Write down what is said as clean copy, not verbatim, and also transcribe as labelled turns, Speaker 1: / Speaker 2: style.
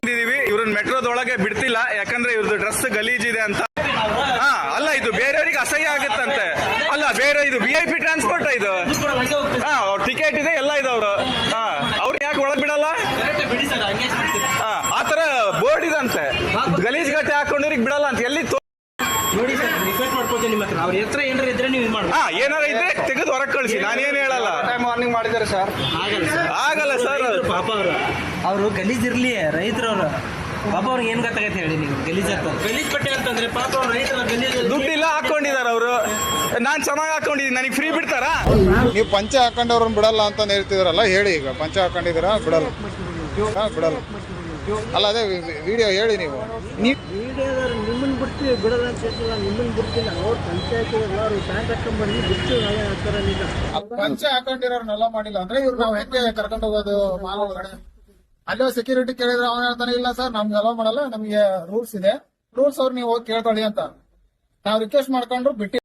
Speaker 1: ಬಂದಿದೀವಿ. ಇವ್ರನ್ನ ಮೆಟ್ರೋದೊಳಗೆ ಬಿಡ್ತಿಲ್ಲ, ಯಾಕಂದ್ರೆ ಇವ್ರದ್ದು ಡ್ರೆಸ್ ಗಲೀಜಿದೆ ಅಂತ. ಅಲ್ಲ, ಇದು ಬೇರೆಯವರಿಗೆ ಅಸಹ್ಯ ಆಗುತ್ತಂತೆ. ಅಲ್ಲ, ಬೇರೆ ಇದು VIP ಟ್ರಾನ್ಸ್ಪೋರ್ಟ್ ಇದು. ಅವ್ರ ಟಿಕೆಟ್ ಇದೆ, ಎಲ್ಲ ಇದೆ. ಅವ್ರು ಯಾಕೆ ಒಳಗ್ ಬಿಡಲ್ಲ? ಆತರ ಬೋರ್ಡ್ ಇದಂತೆ, ಗಲೀಜ್ ಗಟ್ಟೆ ಹಾಕೊಂಡಿರಿಗೆ ಬಿಡಲ್ಲ ಅಂತ. ಎಲ್ಲಿ
Speaker 2: ನೋಡಿ ಸರ್, ರಿಕ್ವೆಸ್ಟ್ ಮಾಡ್ಕೊಳ್ತೀನಿ ನಿಮ್ಮ ಹತ್ರ. ಅವ್ರ ಹತ್ರ ಏನಾರ ಇದ್ರೆ ನೀವು ಇದು ಮಾಡಿ.
Speaker 1: ಏನಾರ ಇದ್ರೆ ತೆಗೆದು ಹೊರಗೆ ಕಳಿಸಿ, ನಾನೇನು ಹೇಳಲ್ಲ.
Speaker 3: ಮಾರ್ನಿಂಗ್ ಮಾಡಿದ್ದಾರೆ ಸರ್.
Speaker 1: ಆಗಲ್ಲ ಸರ್.
Speaker 2: ಪಾಪ ಅವರು ಗಲೀಜ್ ಇರ್ಲಿ, ರೈತರವ್ರು ಪಾಪ ಅವ್ರಿಗೆ ಏನ್ ಗೊತ್ತಾಗತ್ತೆ ಹೇಳಿ ನೀವು? ಗಲೀಜ್ ಬಟ್ಟೆ ಅಂತಂದ್ರೆ ಪಾಪ ಅವ್ರು ರೈತರ ಗಲೀಜ್
Speaker 1: ದುಡ್ಡಿಲ್ಲ ಹಾಕೊಂಡಿದಾರ ಅವರು. ನಾನ್ ಚೆನ್ನಾಗಿ ಹಾಕೊಂಡಿದ್ದೀನಿ, ನನಗೆ ಫ್ರೀ ಬಿಡ್ತಾರಾ?
Speaker 3: ನೀವು ಪಂಚೆ ಹಾಕೊಂಡವ್ರನ್ನ ಬಿಡಲ್ಲ ಅಂತ ಹೇಳ್ತಿದ್ರಲ್ಲ, ಹೇಳಿ. ಈಗ ಪಂಚೆ ಹಾಕೊಂಡಿದ್ದೀರಾ? ಬಿಡಲ್ಲ. ಅಲ್ಲ, ಅದೇ ವಿಡಿಯೋ ಹೇಳಿ ನೀವು.
Speaker 2: ನಿಮ್ಮನ್ನ ಬಿಡ್ತೀವಿ, ಬಿಡಲ್ಲ ಅಂತ ಹೇಳ್ತಿಲ್ಲ. ನಿಮ್ಮನ್ನ ಬಿಡ್ತಿಲ್ಲ, ಅವ್ರು ಪಂಚಾಯತ್ ಎಲ್ಲರೂ ಪ್ಯಾಂಟ್ ಹಾಕೊಂಡ್ಬಂದು ಬಿಟ್ಟು ನಾಳೆ ಹಾಕ್ತಾರೆ.
Speaker 3: ಪಂಚೆ ಹಾಕೊಂಡಿರೋರ್ನೆಲ್ಲ ಮಾಡಿಲ್ಲ ಅಂದ್ರೆ ಇವ್ರು ನಾವು ಹೆಂಗೆ ಕರ್ಕೊಂಡು ಹೋಗೋದು ಮಾಲ್ ಒಳಗಡೆ? ಅಲ್ಲೋ ಸೆಕ್ಯೂರಿಟಿ ಕೇಳಿದ್ರೆ ಅವನ ಹೇಳ್ತಾನೆ, ಇಲ್ಲ ಸರ್ ನಮ್ಗೆ ಅಲೋ ಮಾಡಲ್ಲ, ನಮ್ಗೆ ರೂಲ್ಸ್ ಇದೆ, ರೂಲ್ಸ್ ಅವ್ರು ನೀವು ಹೋಗಿ ಕೇಳ್ಕೊಳ್ಳಿ ಅಂತ ನಾವು ರಿಕ್ವೆಸ್ಟ್ ಮಾಡ್ಕೊಂಡ್ರು ಬಿಟ್ಟು